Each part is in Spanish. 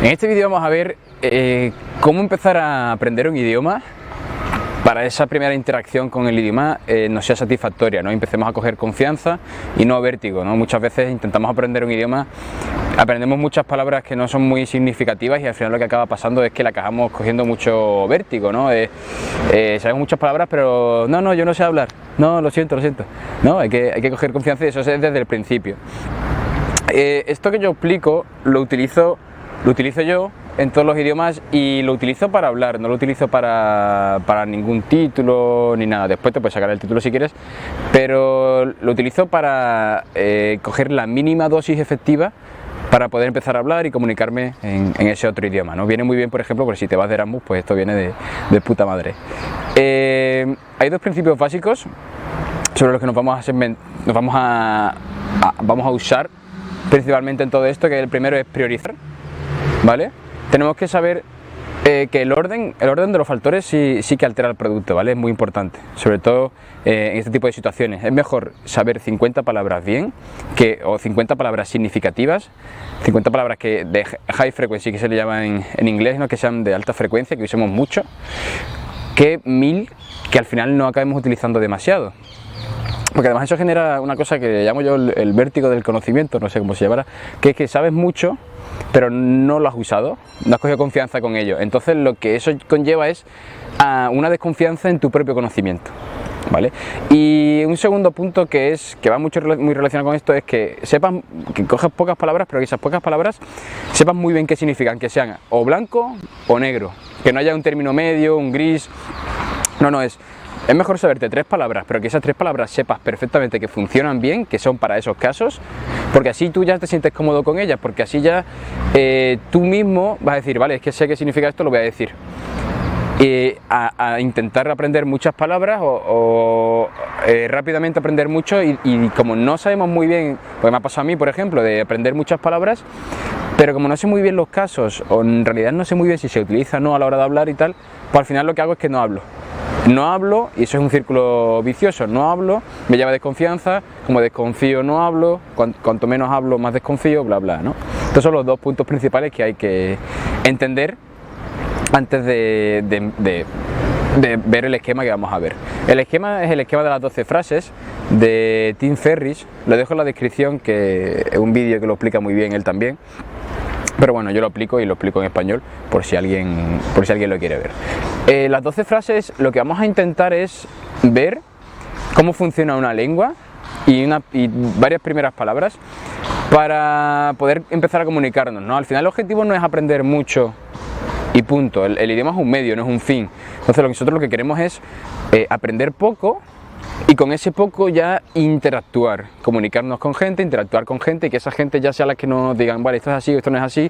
En este vídeo vamos a ver cómo empezar a aprender un idioma para esa primera interacción con el idioma nos sea satisfactoria, ¿no? Empecemos a coger confianza y no vértigo, ¿no? Muchas veces intentamos aprender un idioma, aprendemos muchas palabras que no son muy significativas y al final lo que acaba pasando es que la acabamos cogiendo mucho vértigo, ¿no? Sabemos muchas palabras, pero no, yo no sé hablar, no, lo siento, no, hay que coger confianza y eso es desde el principio. Esto que yo explico lo utilizo yo en todos los idiomas y lo utilizo para hablar, no lo utilizo para ningún título ni nada. Después te puedes sacar el título si quieres, pero lo utilizo para coger la mínima dosis efectiva para poder empezar a hablar y comunicarme en ese otro idioma, ¿no? Viene muy bien, por ejemplo, porque si te vas de Erasmus, pues esto viene de puta madre. Hay dos principios básicos sobre los que vamos a usar principalmente en todo esto, que el primero es priorizar, ¿vale? Tenemos que saber que el orden de los factores sí que altera el producto, ¿vale? Es muy importante, sobre todo en este tipo de situaciones. Es mejor saber 50 palabras bien o 50 palabras significativas, 50 palabras de high frequency, que se le llama en inglés, ¿no? Que sean de alta frecuencia, que usemos mucho, que 1000 que al final no acabemos utilizando demasiado. Porque además eso genera una cosa que llamo yo el vértigo del conocimiento, no sé cómo se llamará, que es que sabes mucho, pero no lo has usado, no has cogido confianza con ello. Entonces lo que eso conlleva es una desconfianza en tu propio conocimiento, ¿vale? Y un segundo punto que va muy relacionado con esto es que cojas pocas palabras, pero que esas pocas palabras sepas muy bien qué significan, que sean o blanco o negro, que no haya un término medio, un gris, es mejor saberte 3 palabras, pero que esas 3 palabras sepas perfectamente que funcionan bien, que son para esos casos, porque así tú ya te sientes cómodo con ellas, porque así ya tú mismo vas a decir, vale, es que sé qué significa esto, lo voy a decir. A intentar aprender muchas palabras o rápidamente aprender mucho y como no sabemos muy bien, porque me ha pasado a mí, por ejemplo, de aprender muchas palabras, pero como no sé muy bien los casos, o en realidad no sé muy bien si se utiliza o no a la hora de hablar y tal, pues al final lo que hago es que no hablo y eso es un círculo vicioso. No hablo, me lleva desconfianza, como desconfío no hablo, cuanto menos hablo más desconfío, bla bla, ¿no? Estos son los dos puntos principales que hay que entender antes de ver el esquema que vamos a ver. El esquema es el esquema de las 12 frases de Tim Ferriss, lo dejo en la descripción, que es un vídeo que lo explica muy bien él también. Pero bueno, yo lo explico y lo explico en español por si alguien lo quiere ver. Las 12 frases, lo que vamos a intentar es ver cómo funciona una lengua y varias primeras palabras para poder empezar a comunicarnos, ¿no? Al final el objetivo no es aprender mucho y punto. El idioma es un medio, no es un fin. Entonces nosotros lo que queremos es aprender poco y con ese poco ya interactuar, comunicarnos con gente, interactuar con gente y que esa gente ya sea la que nos digan, vale, esto es así, esto no es así,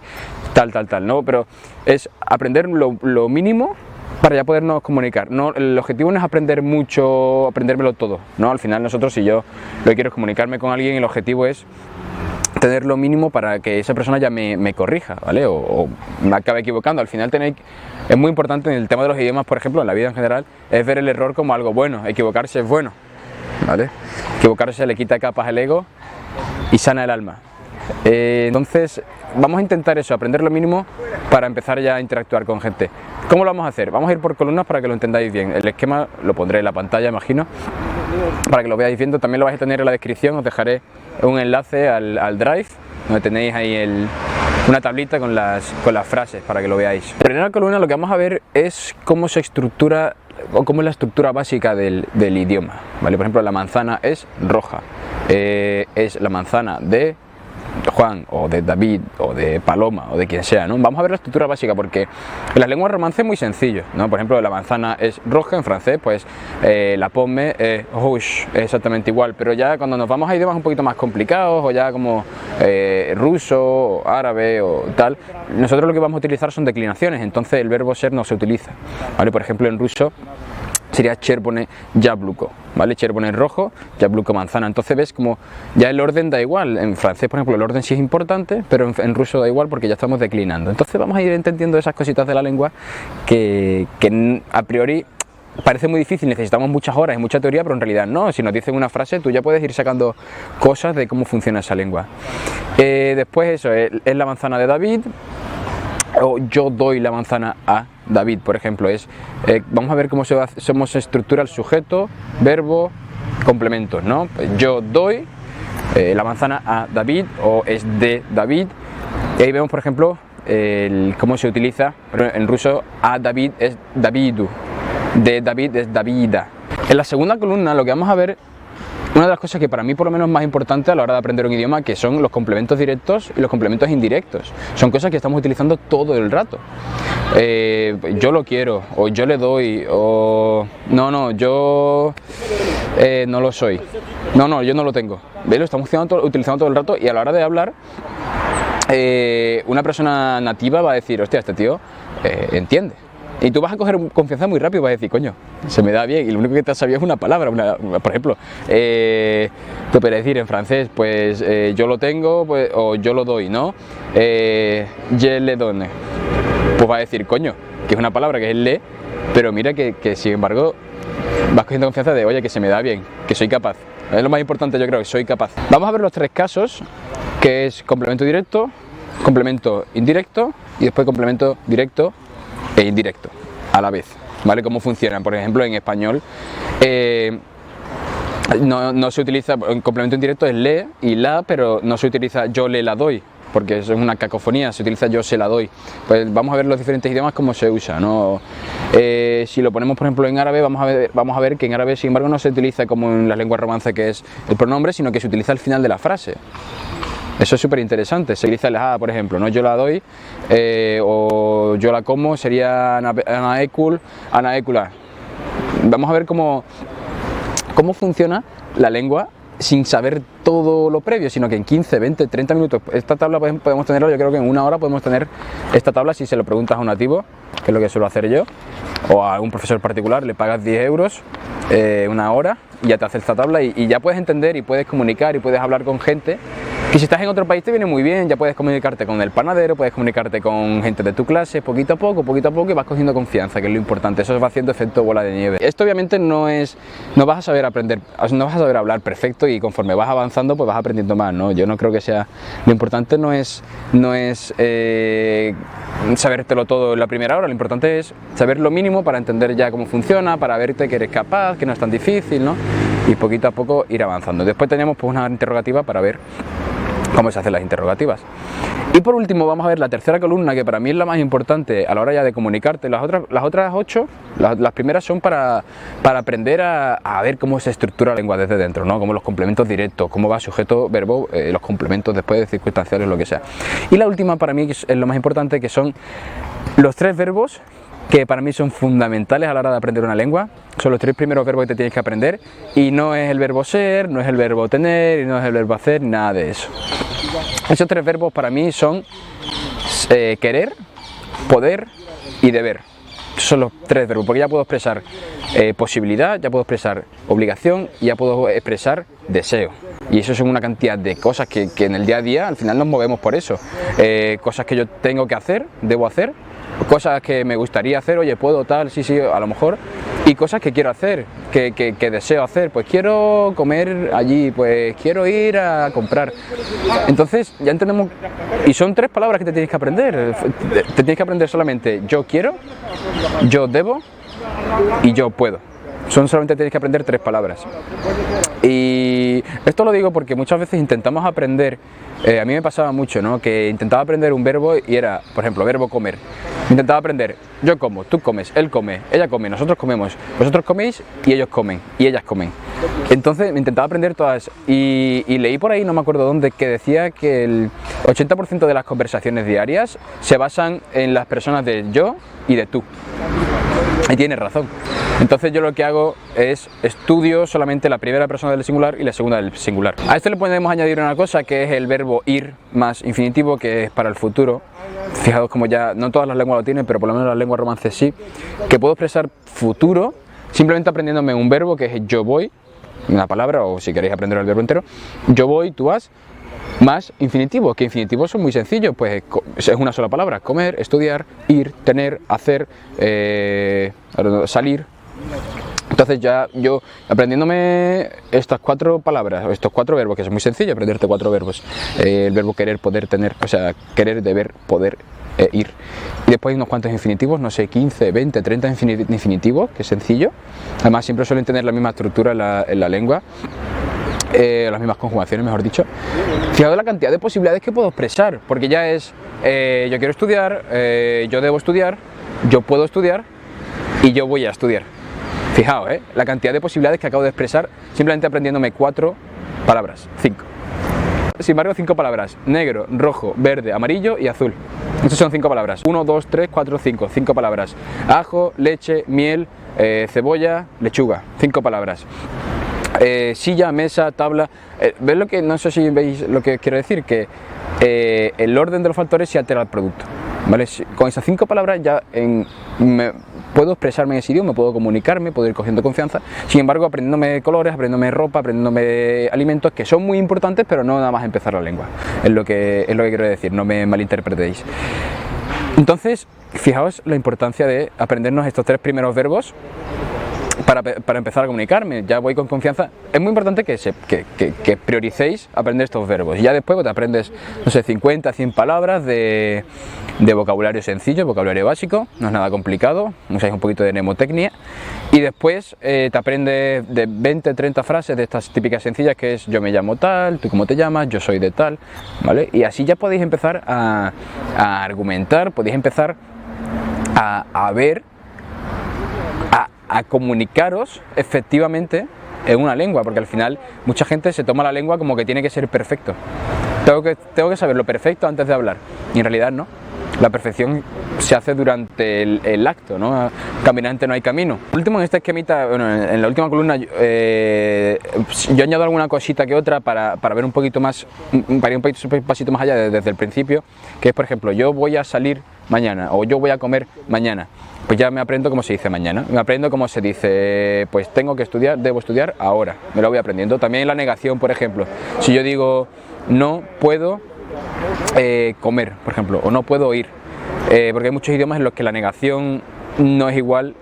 tal, ¿no? Pero es aprender lo mínimo para ya podernos comunicar. No, el objetivo no es aprender mucho, aprendérmelo todo, ¿no? Al final nosotros, si yo lo que quiero es comunicarme con alguien, el objetivo es tener lo mínimo para que esa persona ya me corrija, ¿vale? O me acabe equivocando. Al final es muy importante en el tema de los idiomas, por ejemplo, en la vida en general, es ver el error como algo bueno. Equivocarse es bueno, ¿vale? Equivocarse le quita capas al ego y sana el alma. Entonces vamos a intentar eso, aprender lo mínimo para empezar ya a interactuar con gente. ¿Cómo lo vamos a hacer? Vamos a ir por columnas para que lo entendáis bien. El esquema lo pondré en la pantalla, imagino, para que lo veáis viendo. También lo vais a tener en la descripción, os dejaré un enlace al Drive, donde tenéis ahí una tablita con las frases para que lo veáis. En la primera columna lo que vamos a ver es cómo se estructura o cómo es la estructura básica del idioma, ¿vale? Por ejemplo, la manzana es roja, es la manzana de Juan o de David o de Paloma o de quien sea, ¿no? Vamos a ver la estructura básica porque en las lenguas romances es muy sencillo, ¿no? Por ejemplo, la manzana es roja en francés, pues la pomme es rouge, es exactamente igual, pero ya cuando nos vamos a idiomas un poquito más complicados o ya como ruso o árabe o tal, nosotros lo que vamos a utilizar son declinaciones, entonces el verbo ser no se utiliza, ¿vale? Por ejemplo, en ruso sería cherbone yabluko, ¿vale? Cherbone rojo, yabluko manzana. Entonces ves como ya el orden da igual. En francés, por ejemplo, el orden sí es importante, pero en ruso da igual porque ya estamos declinando. Entonces vamos a ir entendiendo esas cositas de la lengua que a priori parece muy difícil, necesitamos muchas horas y mucha teoría, pero en realidad no. Si nos dicen una frase, tú ya puedes ir sacando cosas de cómo funciona esa lengua. Después eso, es la manzana de David. O yo doy la manzana a David, por ejemplo. Vamos a ver cómo se estructura el sujeto, verbo, complementos, ¿no? Pues yo doy la manzana a David, o es de David. Y ahí vemos, por ejemplo, cómo se utiliza. En ruso, a David es Davidu, de David es Davida. En la segunda columna lo que vamos a ver, una de las cosas que para mí por lo menos es más importante a la hora de aprender un idioma, que son los complementos directos y los complementos indirectos. Son cosas que estamos utilizando todo el rato. Yo lo quiero, o yo le doy, o no, yo no lo soy. No, yo no lo tengo. ¿Veis? Lo estamos utilizando todo el rato, y a la hora de hablar, una persona nativa va a decir, hostia, este tío entiende. Y tú vas a coger confianza muy rápido y vas a decir, coño, se me da bien, y lo único que te has sabido es una palabra. Por ejemplo, tú puedes decir en francés, pues yo lo tengo, pues, o yo lo doy, ¿no? Je le donne. Pues vas a decir, coño, que es una palabra que es le, pero mira que sin embargo vas cogiendo confianza de, oye, que se me da bien, que soy capaz. Es lo más importante, yo creo, que soy capaz. Vamos a ver los tres casos, que es complemento directo, complemento indirecto y después complemento directo e indirecto a la vez, ¿vale? Cómo funcionan. Por ejemplo, en español no se utiliza, en complemento indirecto es le y la, pero no se utiliza yo le la doy, porque eso es una cacofonía. Se utiliza yo se la doy. Pues vamos a ver los diferentes idiomas cómo se usa, ¿no? Si lo ponemos, por ejemplo, en árabe, vamos a ver que en árabe, sin embargo, no se utiliza como en las lenguas romances, que es el pronombre, sino que se utiliza al final de la frase. Eso es súper interesante. Se utiliza el a, por ejemplo, ¿no? Yo la doy, o yo la como, sería anaécula. Vamos a ver cómo funciona la lengua sin saber todo lo previo, sino que en 15, 20, 30 minutos. Esta tabla podemos tenerla, yo creo que en una hora podemos tener esta tabla si se lo preguntas a un nativo, que es lo que suelo hacer yo, o a un profesor particular. Le pagas 10 euros una hora y ya te hace esta tabla, y ya puedes entender y puedes comunicar y puedes hablar con gente. Y si estás en otro país te viene muy bien, ya puedes comunicarte con el panadero, puedes comunicarte con gente de tu clase, poquito a poco, y vas cogiendo confianza, que es lo importante. Eso va haciendo efecto bola de nieve. Esto obviamente no vas a saber aprender, no vas a saber hablar perfecto, y conforme vas avanzando pues vas aprendiendo más, ¿no? Yo no creo que sea, lo importante no es sabértelo todo en la primera hora. Lo importante es saber lo mínimo para entender ya cómo funciona, para verte que eres capaz, que no es tan difícil, ¿no? Y poquito a poco ir avanzando. Después tenemos pues una interrogativa para ver cómo se hacen las interrogativas. Y por último vamos a ver la tercera columna, que para mí es la más importante a la hora ya de comunicarte. Las otras 8, las primeras son para aprender a ver cómo se estructura la lengua desde dentro, ¿no? Como los complementos directos, cómo va sujeto, verbo, los complementos después de circunstanciales, lo que sea. Y la última para mí es lo más importante, que son los 3 verbos que para mí son fundamentales a la hora de aprender una lengua. Son los 3 primeros verbos que te tienes que aprender, y no es el verbo ser, no es el verbo tener, y no es el verbo hacer, nada de eso. Esos 3 verbos para mí son querer, poder y deber. Son los 3 verbos, porque ya puedo expresar posibilidad, ya puedo expresar obligación y ya puedo expresar deseo. Y eso son una cantidad de cosas que en el día a día al final nos movemos por eso. Cosas que yo tengo que hacer, debo hacer, cosas que me gustaría hacer, oye, puedo tal, sí, a lo mejor, y cosas que quiero hacer, que deseo hacer. Pues quiero comer allí, pues quiero ir a comprar. Entonces ya entendemos, y son 3 palabras que te tienes que aprender. Te tienes que aprender solamente yo quiero, yo debo y yo puedo. Solamente tienes que aprender 3 palabras. Y esto lo digo porque muchas veces intentamos aprender, a mí me pasaba mucho, ¿no? Que intentaba aprender un verbo y era, por ejemplo, verbo comer. Intentaba aprender, yo como, tú comes, él come, ella come, nosotros comemos, vosotros coméis y ellos comen y ellas comen. Entonces me intentaba aprender todas, y leí por ahí, no me acuerdo dónde, que decía que el 80% de las conversaciones diarias se basan en las personas de yo y de tú. Y tienes razón. Entonces yo lo que hago es estudio solamente la primera persona del singular y la segunda del singular. A esto le podemos añadir una cosa, que es el verbo ir más infinitivo, que es para el futuro. Fijaos como ya no todas las lenguas lo tienen, pero por lo menos las lenguas romances sí, que puedo expresar futuro simplemente aprendiéndome un verbo, que es yo voy, una palabra, o si queréis aprender el verbo entero, yo voy, tú vas, más infinitivo, que infinitivos son muy sencillos, pues es una sola palabra: comer, estudiar, ir, tener, hacer, salir. Entonces ya yo, aprendiéndome estas 4 palabras, estos 4 verbos, que es muy sencillo aprenderte 4 verbos, el verbo querer, poder, tener, o sea, querer, deber, poder ir. Y después hay unos cuantos infinitivos, no sé, 15, 20, 30 infinitivos, que es sencillo. Además siempre suelen tener la misma estructura en la lengua, las mismas conjugaciones, mejor dicho. Fijaos la cantidad de posibilidades que puedo expresar, porque ya es yo quiero estudiar, yo debo estudiar, yo puedo estudiar y yo voy a estudiar. Fijaos, la cantidad de posibilidades que acabo de expresar simplemente aprendiéndome 4 palabras, 5. Sin embargo, 5 palabras: negro, rojo, verde, amarillo y azul. Estas son 5 palabras. 1, 2, 3, 4, 5. 5 palabras. Ajo, leche, miel, cebolla, lechuga. 5 palabras. Silla, mesa, tabla. ¿Ves lo que? No sé si veis lo que quiero decir, que el orden de los factores se altera el producto, ¿vale? Con esas 5 palabras ya puedo expresarme en ese idioma, puedo comunicarme, puedo ir cogiendo confianza. Sin embargo, aprendiéndome colores, aprendiéndome ropa, aprendiéndome alimentos, que son muy importantes, pero no nada más empezar la lengua. Es lo que quiero decir, no me malinterpretéis. Entonces, fijaos la importancia de aprendernos estos 3 primeros verbos para empezar a comunicarme. Ya voy con confianza. Es muy importante que prioricéis aprender estos verbos. Y ya después te aprendes, no sé, 50, 100 palabras de vocabulario sencillo, vocabulario básico, no es nada complicado, usáis un poquito de mnemotecnia. Y después te aprendes de 20, 30 frases de estas típicas sencillas, que es yo me llamo tal, tú cómo te llamas, yo soy de tal, ¿vale? Y así ya podéis empezar a argumentar, podéis empezar a ver, a comunicaros efectivamente en una lengua, porque al final mucha gente se toma la lengua como que tiene que ser perfecto. Tengo que saber lo perfecto antes de hablar, y en realidad no. La perfección se hace durante el acto, ¿no? Caminante no hay camino. Por último, en este esquemita, bueno, en la última columna, yo añado alguna cosita que otra para ver un poquito más, para ir un pasito más allá desde el principio, que es, por ejemplo, yo voy a salir mañana o yo voy a comer mañana. Pues ya me aprendo cómo se dice mañana, me aprendo cómo se dice, pues tengo que estudiar, debo estudiar ahora, me lo voy aprendiendo. También la negación, por ejemplo, si yo digo no puedo comer, por ejemplo, o no puedo ir, porque hay muchos idiomas en los que la negación no es igual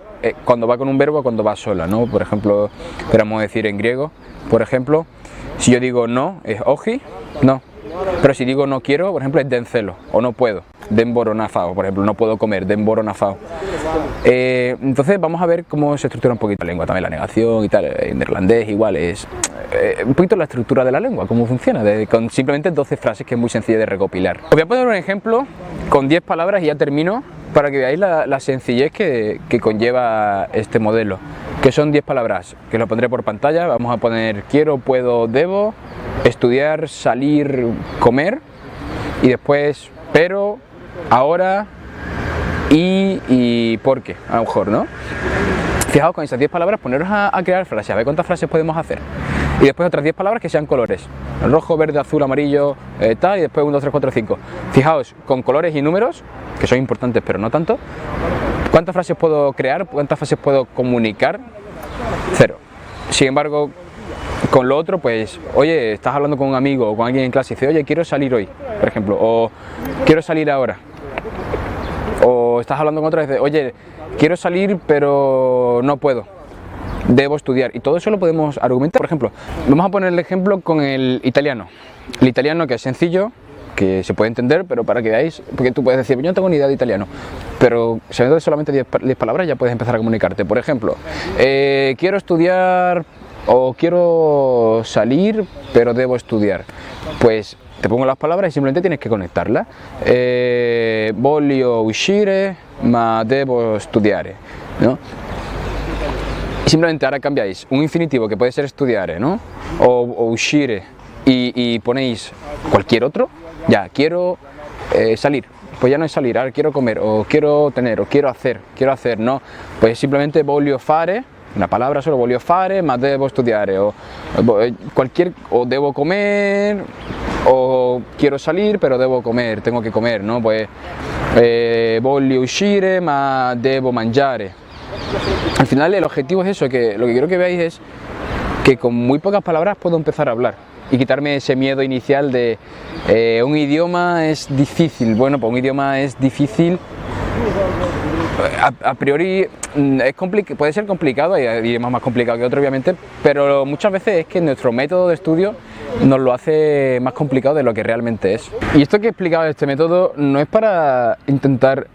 cuando va con un verbo o cuando va sola, ¿no? Por ejemplo, podríamos decir en griego, por ejemplo, si yo digo no, es oji, no. Pero si digo no quiero, por ejemplo, es dencelo, o no puedo, demboronafao, por ejemplo, no puedo comer, demboronafao. Entonces vamos a ver cómo se estructura un poquito la lengua, también la negación y tal. En neerlandés igual es un poquito la estructura de la lengua, cómo funciona, con simplemente 12 frases, que es muy sencilla de recopilar. Os voy a poner un ejemplo con 10 palabras y ya termino, para que veáis la sencillez que conlleva este modelo, que son 10 palabras, que lo pondré por pantalla. Vamos a poner quiero, puedo, debo, estudiar, salir, comer, y después pero, ahora y por qué, a lo mejor, ¿no? Fijaos, con esas 10 palabras poneros a crear frases, a ver cuántas frases podemos hacer. Y después otras 10 palabras que sean colores: rojo, verde, azul, amarillo, tal, y después 1, 2, 3, 4, 5. Fijaos, con colores y números, que son importantes pero no tanto, ¿cuántas frases puedo crear? ¿Cuántas frases puedo comunicar? 0. Sin embargo, con lo otro, pues, oye, estás hablando con un amigo o con alguien en clase y dice, oye, quiero salir hoy, por ejemplo, o quiero salir ahora. O estás hablando con otra y dices, oye, quiero salir pero no puedo, debo estudiar. Y todo eso lo podemos argumentar. Por ejemplo, vamos a poner el ejemplo con el italiano. El italiano, que es sencillo, que se puede entender, pero para que veáis, porque tú puedes decir, yo no tengo ni idea de italiano, pero sabiendo de solamente 10 palabras ya puedes empezar a comunicarte. Por ejemplo, quiero estudiar o quiero salir pero debo estudiar. Pues te pongo las palabras y simplemente tienes que conectarlas. Voglio uscire ma devo studiare, ¿no? Y simplemente ahora cambiáis un infinitivo que puede ser estudiare, ¿no? O uscire, y ponéis cualquier otro. Ya, quiero salir, pues ya no es salir, ahora quiero comer, o quiero tener, o quiero hacer, no, pues simplemente voglio fare, una palabra solo, voglio fare ma devo studiare, o cualquier, o debo comer, o quiero salir pero debo comer, tengo que comer, ¿no? Pues voglio uscire ma devo mangiare. Al final el objetivo es eso, que lo que quiero que veáis es que con muy pocas palabras puedo empezar a hablar y quitarme ese miedo inicial de un idioma es difícil. Bueno, pues un idioma es difícil a priori puede ser complicado, hay idiomas más complicados que otros obviamente, pero muchas veces es que nuestro método de estudio nos lo hace más complicado de lo que realmente es. Y esto que he explicado de este método no es para intentar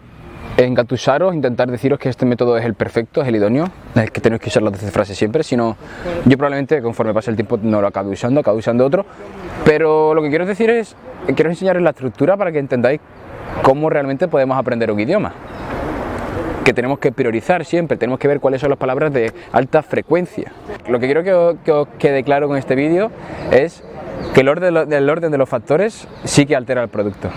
engatusaros, intentar deciros que este método es el perfecto, es el idóneo, es que tenéis que usar las 12 frases siempre, sino yo probablemente conforme pase el tiempo no lo acabe usando otro, pero lo que quiero decir es, quiero enseñaros la estructura para que entendáis cómo realmente podemos aprender un idioma. Que tenemos que priorizar siempre, tenemos que ver cuáles son las palabras de alta frecuencia. Lo que quiero que os quede claro con este vídeo es que el orden de los factores sí que altera el producto.